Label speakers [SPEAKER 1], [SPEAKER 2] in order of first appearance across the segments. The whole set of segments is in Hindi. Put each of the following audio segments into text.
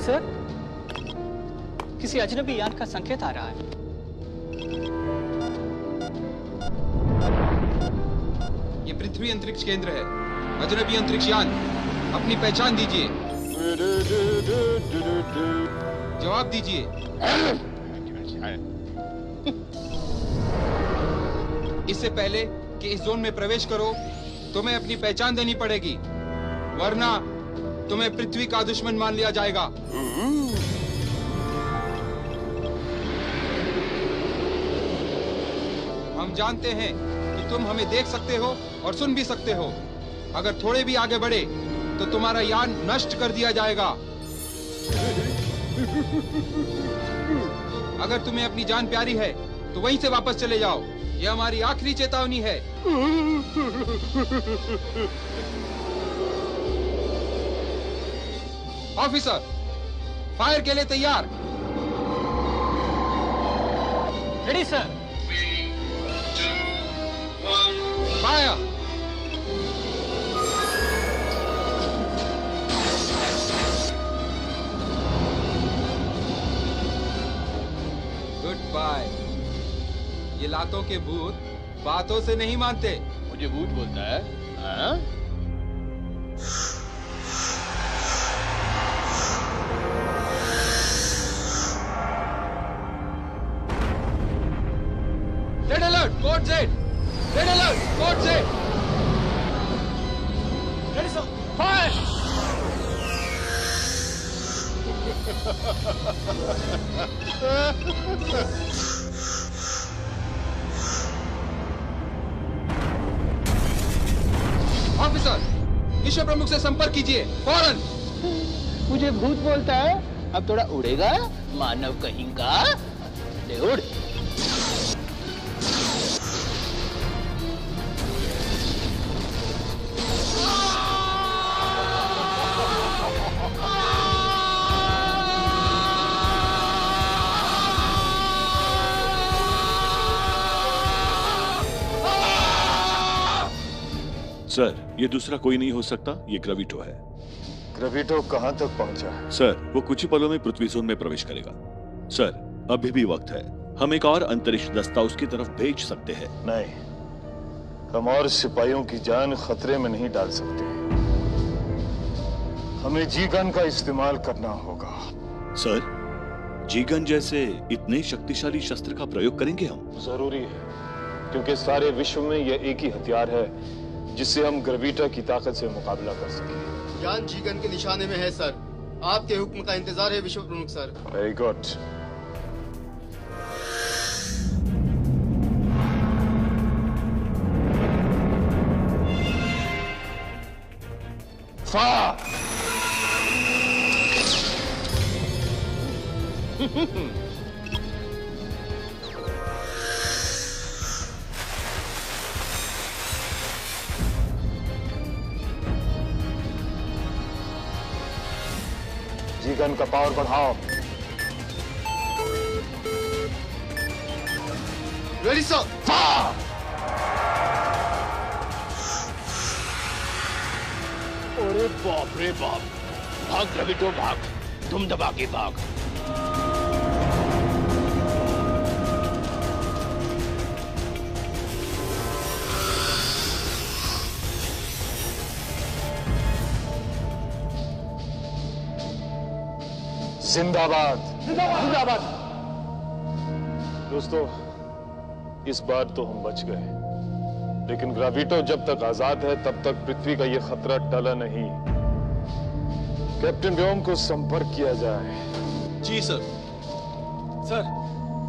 [SPEAKER 1] सर, किसी अजनबी यान का संकेत आ रहा है।
[SPEAKER 2] ये पृथ्वी अंतरिक्ष केंद्र है। अजनबी अंतरिक्ष यान, अपनी पहचान दीजिए। जवाब दीजिए। इससे पहले कि इस जोन में प्रवेश करो, तुम्हें अपनी पहचान देनी पड़ेगी, वरना तुम्हें पृथ्वी का दुश्मन मान लिया जाएगा। हम जानते हैं कि तुम हमें देख सकते हो और सुन भी सकते हो। अगर थोड़े भी आगे बढ़े तो तुम्हारा यान नष्ट कर दिया जाएगा। अगर तुम्हें अपनी जान प्यारी है तो वहीं से वापस चले जाओ। यह हमारी आखिरी चेतावनी है। ऑफिसर, फायर के लिए तैयार।
[SPEAKER 1] Ready sir.
[SPEAKER 3] 3, 2, 1
[SPEAKER 2] fire. Good bye. ये लातों के भूत बातों से नहीं मानते।
[SPEAKER 4] मुझे भूत बोलता है? हाँ?
[SPEAKER 2] Red alert, code Z. Red alert, code Z.
[SPEAKER 1] Ready sir, fire.
[SPEAKER 2] Officer, विश्व प्रमुख से संपर्क कीजिए फौरन।
[SPEAKER 4] मुझे भूत बोलता है? अब थोड़ा उड़ेगा मानव कहीं का। ले उड़।
[SPEAKER 5] सर, ये दूसरा कोई नहीं हो सकता, ये ग्रेविटो है।
[SPEAKER 6] ग्रेविटो कहां तक पहुंचा है?
[SPEAKER 5] सर, वो कुछ ही पलों में पृथ्वी जोन में प्रवेश करेगा। सर, अभी भी वक्त है। हम एक और अंतरिक्ष दस्ता उसकी तरफ भेज सकते हैं।
[SPEAKER 6] नहीं, हम और सिपाहियों की जान खतरे में नहीं डाल सकते। हमें जी गन का इस्तेमाल करना होगा।
[SPEAKER 5] सर, जी गन जैसे इतने शक्तिशाली शस्त्र का प्रयोग करेंगे हम?
[SPEAKER 6] जरूरी है, क्योंकि सारे विश्व में यह एक ही हथियार है जिससे हम ग्रेविटो की ताकत से मुकाबला कर सकें।
[SPEAKER 7] यान जीगन के निशाने में है सर। आपके हुक्म का इंतजार है विश्व प्रमुख सर।
[SPEAKER 6] Very good. फायर! जीगन का पावर बढ़ाओ।
[SPEAKER 7] Ready sir.
[SPEAKER 6] फायर!
[SPEAKER 4] अरे बाप रे बाप। भाग ग्रेविटो भाग। तुम दबा के भाग।
[SPEAKER 6] जिंदाबाद। जिंदाबाद। दोस्तों, इस बार तो हम बच गए, लेकिन ग्रेविटो जब तक आजाद है तब तक पृथ्वी का यह खतरा टला नहीं। कैप्टन व्योम को संपर्क किया जाए।
[SPEAKER 2] जी सर।
[SPEAKER 1] सर।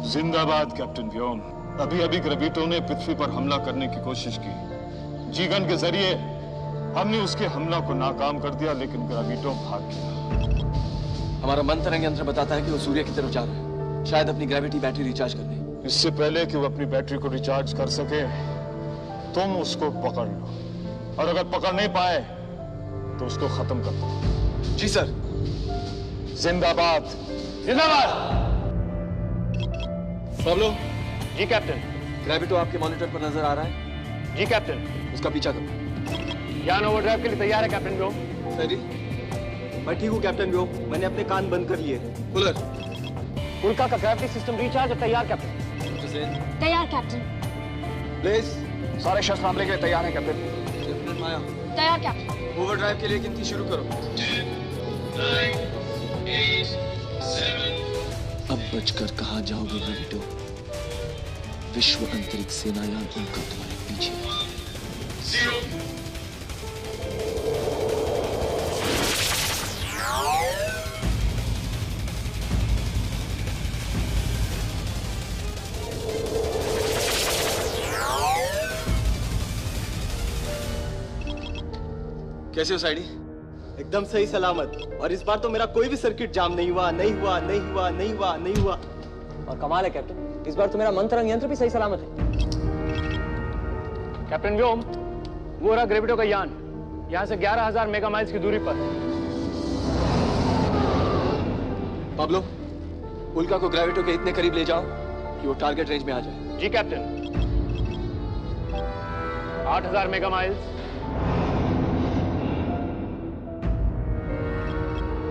[SPEAKER 6] जिंदाबाद कैप्टन व्योम। अभी अभी ग्रेविटो ने पृथ्वी पर हमला करने की कोशिश की। जीगन के जरिए हमने उसके हमला को नाकाम कर दिया, लेकिन ग्रेविटो भाग गया।
[SPEAKER 8] हमारा मंत्रंग यंत्र बताता है कि वो सूर्य की तरफ जा रहा है, शायद अपनी ग्रेविटी बैटरी रिचार्ज करने।
[SPEAKER 6] इससे पहले कि वो अपनी बैटरी को रिचार्ज कर सके, तुम उसको पकड़ लो, और अगर पकड़ नहीं पाए तो उसको खत्म कर दो।
[SPEAKER 8] जी सर।
[SPEAKER 6] जिंदाबाद। जिंदाबाद।
[SPEAKER 8] पाब्लो।
[SPEAKER 6] जी कैप्टन।
[SPEAKER 8] ग्रेविटो आपके मॉनिटर पर नजर आ रहा है?
[SPEAKER 6] जी कैप्टन।
[SPEAKER 8] उसका पीछा करो।
[SPEAKER 6] यान ओवरड्राइव के लिए तैयार है कैप्टन व्योम।
[SPEAKER 8] रेडी। मैं ठीक हूँ कैप्टन व्योम, मैंने अपने कान बंद कर लिए। कूलर।
[SPEAKER 4] उल्का का ग्रेविटी सिस्टम रिचार्ज और तैयार कैप्टन।
[SPEAKER 9] तैयार कैप्टन।
[SPEAKER 8] प्लीज।
[SPEAKER 4] सारे शस्त्र हमले के लिए तैयार हैं कैप्टन।
[SPEAKER 8] कैप्टन माया,
[SPEAKER 9] तैयार कैप्टन।
[SPEAKER 8] ओवरड्राइव के लिए गिनती शुरू करो।
[SPEAKER 3] 10, 9, 8, 7।
[SPEAKER 8] अब बचकर कहाँ जाओगे ग्रेविटो? विश्व अंतरिक्ष सेनायान उनका तुम्हारे पीछे।
[SPEAKER 3] 0।
[SPEAKER 8] कैसे हो साइडी?
[SPEAKER 10] एकदम सही सलामत। और इस बार तो मेरा कोई भी सर्किट जाम नहीं हुआ, नहीं हुआ, नहीं हुआ, नहीं हुआ, नहीं हुआ।
[SPEAKER 4] और कमाल है कैप्टन, इस बार तो मेरा मंत्रंग यंत्र भी सही सलामत है। कैप्टन व्योम, वो रहा ग्रेविटो का यान, यहाँ से 11,000 मेगा माइल्स की दूरी पर।
[SPEAKER 8] पाब्लो, उल्का को ग्रेविटो के इतने करीब ले जाओ कि वो टारगेट रेंज में आ जाए।
[SPEAKER 4] जी कैप्टन। 8,000 mega miles.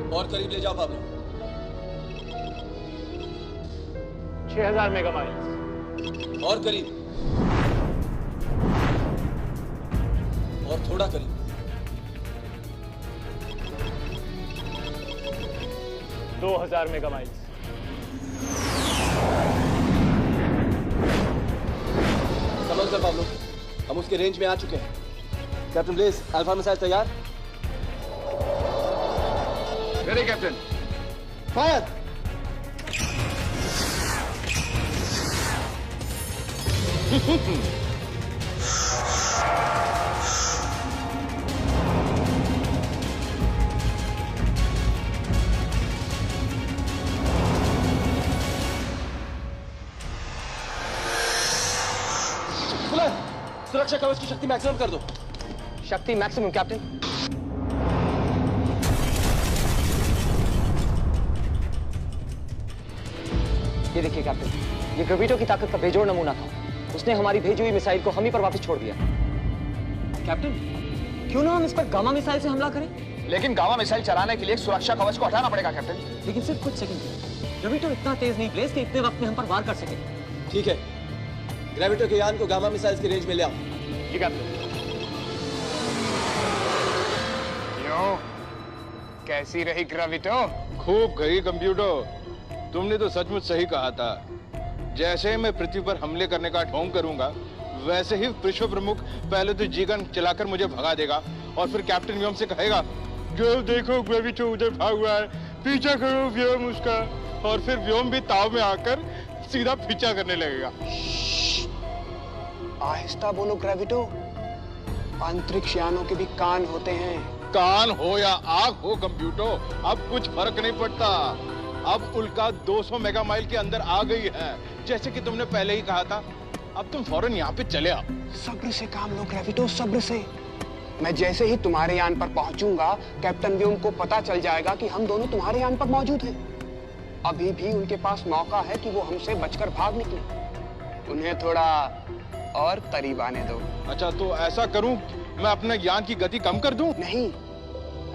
[SPEAKER 8] और करीब ले जाओ पाब्लो।
[SPEAKER 4] 6,000 mega miles.
[SPEAKER 8] और करीब। और थोड़ा करीब।
[SPEAKER 4] 2,000 मेगा माइल्स।
[SPEAKER 8] समझ कर पाब्लो, हम उसके रेंज में आ चुके हैं। कैप्टन ब्लेज, अल्फा मिसाइल तैयार?
[SPEAKER 6] Ready captain.
[SPEAKER 10] फायर।
[SPEAKER 8] सुरक्षा कवच की शक्ति मैक्सिमम कर दो।
[SPEAKER 4] शक्ति मैक्सिमम कैप्टन। ये देखिए कैप्टन, ये ग्रेविटो की ताकत का बेजोड़ नमूना था। उसने हमारी भेजी हुई मिसाइल को हम ही पर वापस छोड़ दिया। कैप्टन, क्यों ना हम इस पर गामा मिसाइल से हमला करें?
[SPEAKER 10] लेकिन गामा मिसाइल चलाने के लिए सुरक्षा कवच को हटाना पड़ेगा कैप्टन।
[SPEAKER 4] लेकिन सिर्फ कुछ सेकंड के लिए। ग्रेविटो इतना तेज नहीं प्लेस कि इतने वक्त में हम पर वार कर सके।
[SPEAKER 8] ठीक है, ग्रेविटो के यान को गामा मिसाइल्स की रेंज में ले आओ।
[SPEAKER 4] जी कैप्टन।
[SPEAKER 10] क्यों? कैसी रही ग्रेविटो?
[SPEAKER 6] खूब गई कंप्यूटर, तुमने तो सचमुच सही कहा था। जैसे मैं पृथ्वी पर हमले करने का ढोंग करूंगा, वैसे ही विश्व प्रमुख पहले तो जीगन चलाकर मुझे भगा देगा और फिर कैप्टन व्योम से कहेगा, जो देखो ग्रेविटो उधर भाग हुआ है, पीछा करो व्योम उसका। और फिर व्योम भी ताव में आकर सीधा पीछा करने लगेगा।
[SPEAKER 10] आहिस्ता बोलो ग्रेविटो, अंतरिक्ष यानों के भी कान होते हैं।
[SPEAKER 6] कान हो या आग हो कंप्यूटर, अब कुछ फर्क नहीं पड़ता। अब उल्का 200 मेगा माइल के अंदर आ गई है, जैसे कि तुमने पहले ही कहा था। अब तुम फौरन यहाँ पे चले आओ।
[SPEAKER 10] सब्र से काम लो ग्रेविटो, सब्र से। मैं जैसे ही तुम्हारे यान पर पहुंचूंगा, कैप्टन व्योम को पता चल जाएगा कि हम दोनों तुम्हारे यान पर मौजूद हैं। अभी भी उनके पास मौका है कि वो हमसे बचकर भाग निकले। उन्हें थोड़ा और करीब आने दो।
[SPEAKER 6] अच्छा, तो ऐसा करूं, मैं अपने यान की गति कम कर दूं?
[SPEAKER 10] नहीं,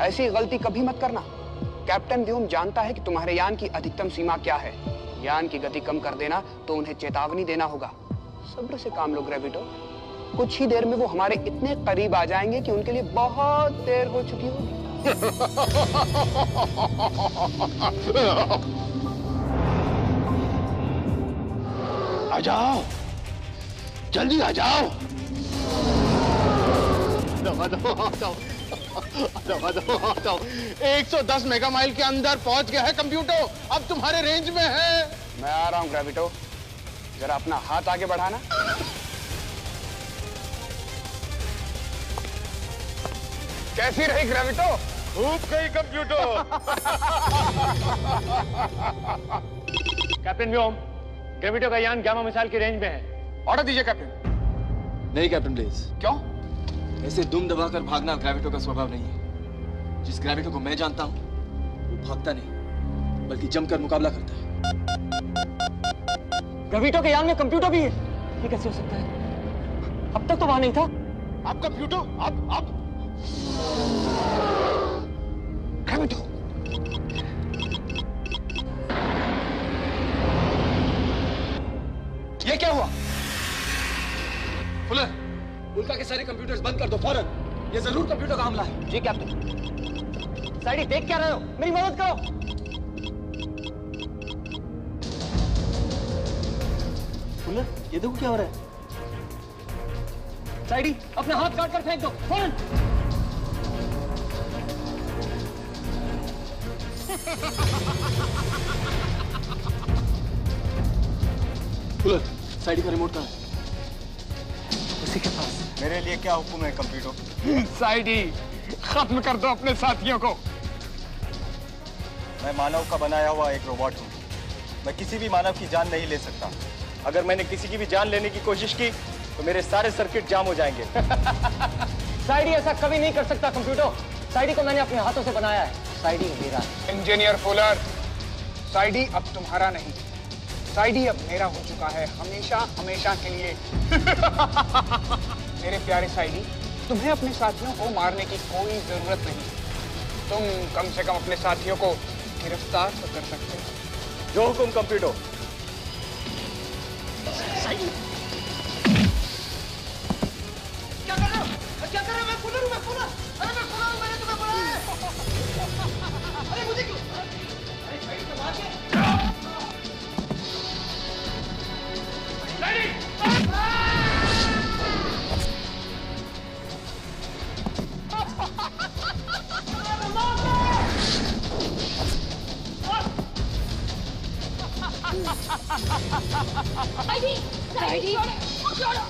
[SPEAKER 10] ऐसी गलती कभी मत करना। कैप्टन व्योम जानता है कि तुम्हारे यान की अधिकतम सीमा क्या है। यान की गति कम कर देना तो उन्हें चेतावनी देना होगा। सब्र से काम लो ग्रेविटो, कुछ ही देर में वो हमारे इतने करीब आ जाएंगे कि उनके लिए बहुत देर हो चुकी होगी।
[SPEAKER 6] आ जाओ, जल्दी आ जाओ। दबा दो, आ जाओ। दबा दो, आ जाओ। 110 मेगा माइल के अंदर पहुंच गया है कंप्यूटर, अब तुम्हारे रेंज में है।
[SPEAKER 10] मैं आ रहा हूं ग्रेविटो, जरा अपना हाथ आगे बढ़ाना। कैसी रही ग्रेविटो?
[SPEAKER 6] खूब गई कंप्यूटर।
[SPEAKER 4] कैप्टन व्योम, ग्रेविटो का यान गामा मिसाइल की रेंज में है।
[SPEAKER 10] ऑर्डर दीजिए कैप्टन।
[SPEAKER 8] नहीं कैप्टन ब्लेज,
[SPEAKER 10] क्यों?
[SPEAKER 8] ऐसे दुम दबाकर भागना ग्रेविटो का स्वभाव नहीं है। जिस ग्रेविटो को मैं जानता हूं, वो भागता नहीं बल्कि जमकर मुकाबला करता है।
[SPEAKER 4] ग्रेविटो के यान में कंप्यूटर भी है। ये कैसे हो सकता है? अब तक तो वहां नहीं था।
[SPEAKER 6] अब कंप्यूटर, अब
[SPEAKER 10] ग्रेविटो,
[SPEAKER 8] के सारे कंप्यूटर्स बंद कर दो फौरन। ये जरूर कंप्यूटर का हमला है।
[SPEAKER 4] जी कैप्टन। साइडी देख क्या रहे हो, मेरी मदद करो।
[SPEAKER 8] फुलर, ये देखो क्या हो रहा है।
[SPEAKER 4] साइडी अपने हाथ काट कर फेंक दो फौरन।
[SPEAKER 8] फुलर, साइडी का रिमोट कहाँ है?
[SPEAKER 4] उसी के पास।
[SPEAKER 9] मेरे लिए क्या हुक्म है कंप्यूटर?
[SPEAKER 10] साइडी खत्म कर दो अपने साथियों को।
[SPEAKER 9] मैं मानव का बनाया हुआ एक रोबोट हूँ। मैं किसी भी मानव की जान नहीं ले सकता। अगर मैंने किसी की भी जान लेने की कोशिश की तो मेरे सारे सर्किट जाम हो जाएंगे।
[SPEAKER 4] साइडी ऐसा कभी नहीं कर सकता कंप्यूटर। साइडी को मैंने अपने हाथों से बनाया है। साइडी मेरा है।
[SPEAKER 10] इंजीनियर फुलर, साइडी अब तुम्हारा नहीं, साइडी अब मेरा हो चुका है, हमेशा हमेशा के लिए। मेरे प्यारे साइडी, तुम्हें अपने साथियों को मारने की कोई जरूरत नहीं। तुम कम से कम अपने साथियों को गिरफ्तार तो कर सकते हो।
[SPEAKER 9] जो हुक्म कंप्यूटर।
[SPEAKER 8] क्या कर रहे हो? क्या कर रहे हो? मैं फुलर हूँ, मैं फुलर। अरे मैं फुलर हूँ, मैंने तुम्हें बुलाया है। अरे मुझे क्यों? अरे साइडी से मार के।
[SPEAKER 11] साइडी, साइडी, छोड़ो।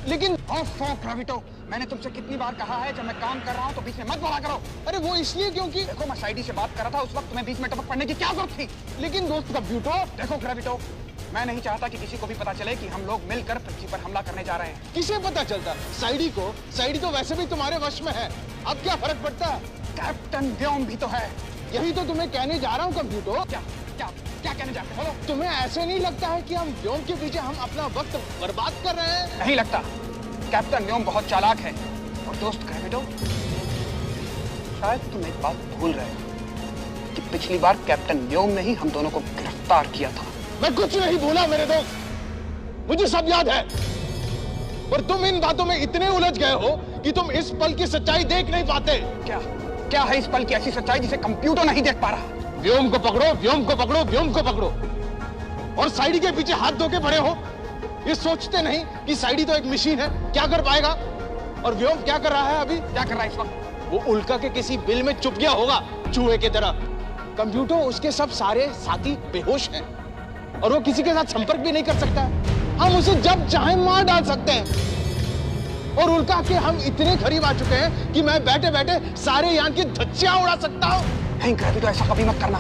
[SPEAKER 10] लेकिन ग्रेविटो, मैंने तुमसे कितनी बार कहा है जब मैं काम कर रहा हूँ तो बीच में मत बोला करो। अरे वो इसलिए क्योंकि देखो मैं साइडी से बात कर रहा था, उस वक्त तुम्हें बीच में टपक पड़ने की क्या जरूरत थी? लेकिन दोस्त कंप्यूटर, देखो ग्रेविटो, मैं नहीं चाहता कि किसी को भी पता चले कि हम लोग मिलकर पृथ्वी पर हमला करने जा रहे हैं।
[SPEAKER 12] किसे पता चलता? साइडी को? साइडी तो वैसे भी तुम्हारे वश में है, अब क्या फर्क पड़ता है?
[SPEAKER 10] कैप्टन व्योम भी तो है।
[SPEAKER 12] यही तो तुम्हें कहने जा रहा हूँ कंप्यूटर।
[SPEAKER 10] क्या क्या क्या कहने जाते हो?
[SPEAKER 12] तुम्हें ऐसे नहीं लगता है कि हम व्योम के पीछे हम अपना वक्त बर्बाद कर रहे हैं?
[SPEAKER 10] नहीं लगता। कैप्टन व्योम बहुत चालाक है। और दोस्त ग्रेविटो, शायद तुम एक बात भूल रहे हो कि पिछली बार कैप्टन व्योम ने ही हम दोनों को गिरफ्तार किया था।
[SPEAKER 12] मैं कुछ नहीं भूला मेरे दोस्त, मुझे सब याद है। और तुम इन बातों में इतने उलझ गए हो कि तुम इस पल की सच्चाई देख नहीं पाते।
[SPEAKER 10] क्या क्या है इस पल की ऐसी सच्चाई जिसे कंप्यूटर नहीं देख पा रहा?
[SPEAKER 12] व्योम को पकड़ो, व्योम को पकड़ो, व्योम को पकड़ो। और साइडी के पीछे हाथ धो के पड़े हो। ये सोचते नहीं कि साइडी तो एक मशीन है, क्या कर पाएगा? और व्योम क्या कर रहा है अभी?
[SPEAKER 10] क्या कर रहा है इस वक्त?
[SPEAKER 12] वो उल्का के किसी बिल में चुप गया होगा, चूहे की तरह। कंप्यूटर, उसके सब सारे साथी बेहोश हैं और वो किसी के साथ संपर्क भी नहीं कर सकता है। हम उसे जब चाहे मार डाल सकते हैं। और उल्का के हम इतने करीब आ चुके हैं कि मैं बैठे बैठे सारे यान की धज्जियां उड़ा सकता हूं।
[SPEAKER 10] नहीं ग्रेविटो, ऐसा कभी मत करना,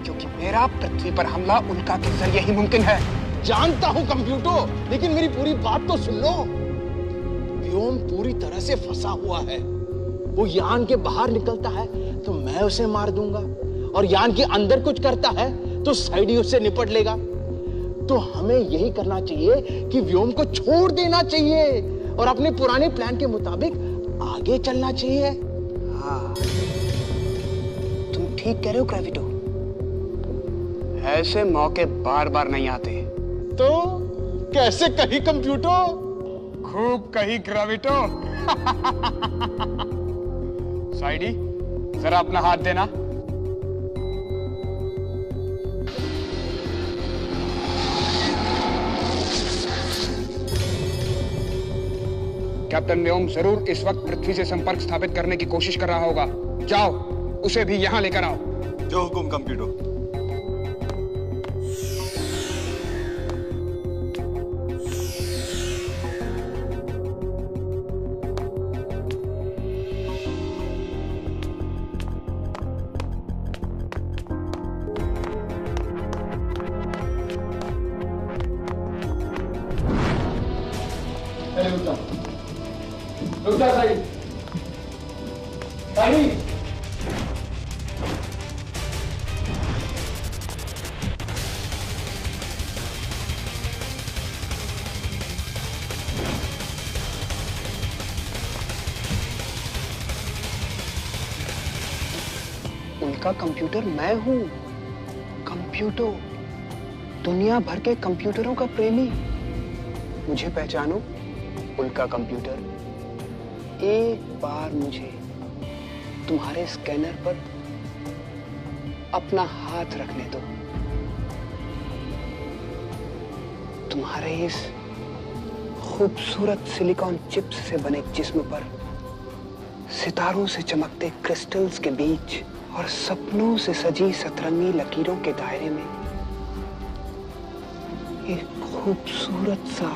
[SPEAKER 10] क्योंकि मेरा पृथ्वी पर हमला उल्का के जरिए ही मुमकिन है।
[SPEAKER 12] जानता हूं कंप्यूटर, लेकिन मेरी पूरी बात तो सुन लो। व्योम पूरी तरह से फंसा हुआ है। वो यान के बाहर निकलता है तो मैं उसे मार दूंगा, और यान के अंदर कुछ करता है तो साइडी उससे निपट लेगा। तो हमें यही करना चाहिए कि व्योम को छोड़ देना चाहिए और अपने पुराने प्लान के मुताबिक आगे चलना चाहिए।
[SPEAKER 10] हाँ, तुम ठीक कह रहे हो ग्रेविटो। ऐसे मौके बार बार नहीं आते।
[SPEAKER 12] तो कैसे कही कंप्यूटर?
[SPEAKER 10] खूब कही ग्रेविटो। साइडी, जरा अपना हाथ देना। कैप्टन व्योम जरूर इस वक्त पृथ्वी से संपर्क स्थापित करने की कोशिश कर रहा होगा। जाओ, उसे भी यहां लेकर आओ।
[SPEAKER 9] जो हुकुम कंप्यूटर।
[SPEAKER 12] रुक जा साइड। साइड।
[SPEAKER 10] उनका कंप्यूटर मैं हूं। कंप्यूटर, दुनिया भर के कंप्यूटरों का प्रेमी। मुझे पहचानो, उनका कंप्यूटर। एक बार मुझे तुम्हारे स्कैनर पर अपना हाथ रखने दो। तुम्हारे इस खूबसूरत सिलिकॉन चिप्स से बने जिस्म पर सितारों से चमकते क्रिस्टल्स के बीच और सपनों से सजी सतरंगी लकीरों के दायरे में एक खूबसूरत सा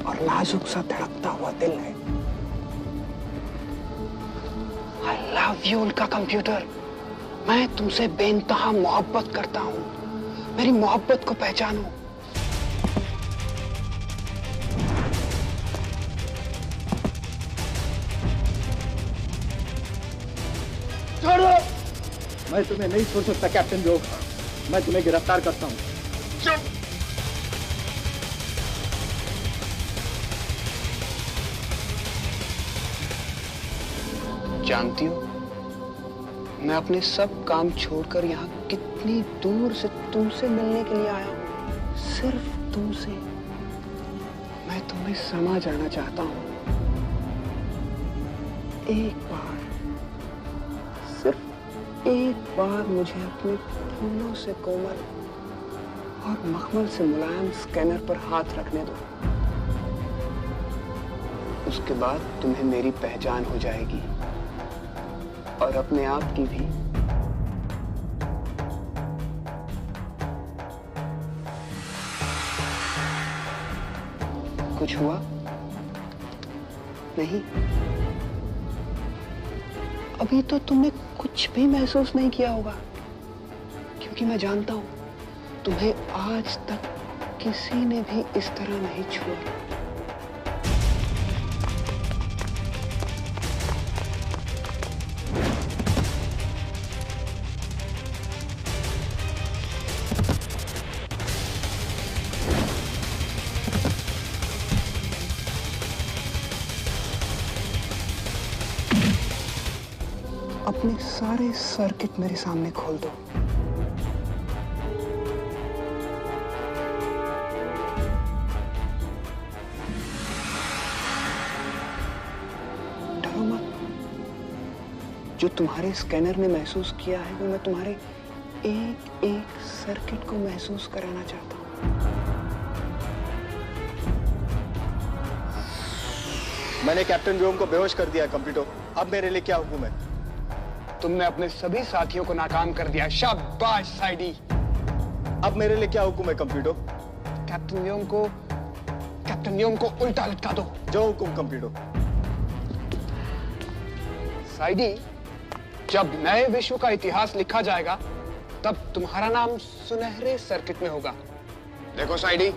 [SPEAKER 10] और नाजुक सा धड़कता हुआ दिल है। I love you, उनका कंप्यूटर। मैं तुमसे बेइंतहा मोहब्बत करता हूं। मेरी मोहब्बत को पहचानो।
[SPEAKER 12] छोड़ो! मैं तुम्हें नहीं छोड़ सकता कैप्टन जोग। मैं तुम्हें गिरफ्तार करता हूं।
[SPEAKER 10] जानती हो, मैं अपने सब काम छोड़कर यहाँ कितनी दूर से तुमसे मिलने के लिए आया हूँ। सिर्फ तुमसे। मैं तुम्हें समा जाना चाहता हूँ। एक बार, सिर्फ एक बार मुझे अपने फूलों से कोमल और मखमल से मुलायम स्कैनर पर हाथ रखने दो। उसके बाद तुम्हें मेरी पहचान हो जाएगी और अपने आप की भी। कुछ हुआ? नहीं? अभी तो तुमने कुछ भी महसूस नहीं किया होगा, क्योंकि मैं जानता हूं तुम्हें आज तक किसी ने भी इस तरह नहीं छुआ। अपने सारे सर्किट मेरे सामने खोल दो। डरो मत। जो तुम्हारे स्कैनर ने महसूस किया है वो मैं तुम्हारे एक एक सर्किट को महसूस कराना चाहता हूं।
[SPEAKER 9] मैंने कैप्टन व्योम को बेहोश कर दिया कंप्यूटर। अब मेरे लिए क्या हुक्म है?
[SPEAKER 10] तुमने अपने सभी साथियों को नाकाम कर दिया। शाबाश साइडी।
[SPEAKER 9] अब मेरे लिए क्या हुक्म है कंप्यूटर?
[SPEAKER 10] कैप्टन व्योम को उल्टा लटका दो।
[SPEAKER 9] जो हुक्म कंप्यूटर।
[SPEAKER 10] साइडी, जब नए विश्व का इतिहास लिखा जाएगा तब तुम्हारा नाम सुनहरे सर्किट में होगा। देखो साइडी,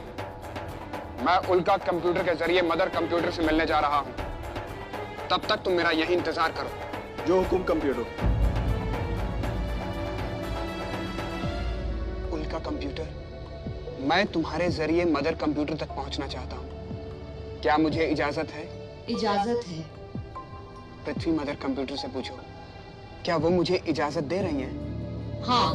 [SPEAKER 10] मैं उल्का कंप्यूटर के जरिए मदर कंप्यूटर से मिलने जा रहा हूं। तब तक तुम मेरा यही इंतजार करो।
[SPEAKER 9] जो हुक्म कंप्यूटर।
[SPEAKER 10] उल्का कंप्यूटर, मैं तुम्हारे जरिए मदर कंप्यूटर तक पहुंचना चाहता हूं। क्या मुझे इजाजत है?
[SPEAKER 11] इजाजत है।
[SPEAKER 10] पृथ्वी मदर कंप्यूटर से पूछो, क्या वो मुझे इजाजत दे रही हैं?
[SPEAKER 11] हाँ।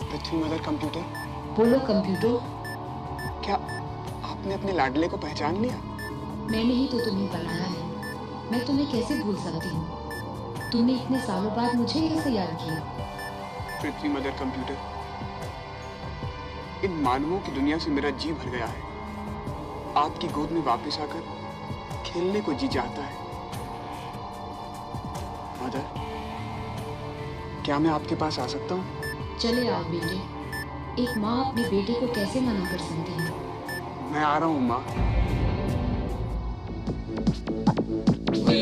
[SPEAKER 10] पृथ्वी मदर कंप्यूटर।
[SPEAKER 11] बोलो कंप्यूटर।
[SPEAKER 10] क्या आपने अपने लाडले को पहचान लिया?
[SPEAKER 11] मैंने ही तो तुम्हें बनाया है। मैं तुम्हें कैसे भूल सकती हूँ? तुमने इतने सालों बाद मुझे कैसे याद किया?
[SPEAKER 10] पृथ्वी मदर कंप्यूटर, इन मानवों की दुनिया से मेरा जी भर गया है। आपकी गोद में वापस आकर खेलने को जी चाहता है। मदर, क्या मैं आपके पास आ सकता हूँ?
[SPEAKER 11] चले आओ बेटे। एक माँ अपने बेटे को कैसे मना कर सकती है?
[SPEAKER 10] मैं आ रहा हूँ माँ।
[SPEAKER 3] We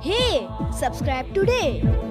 [SPEAKER 13] Hey, subscribe today.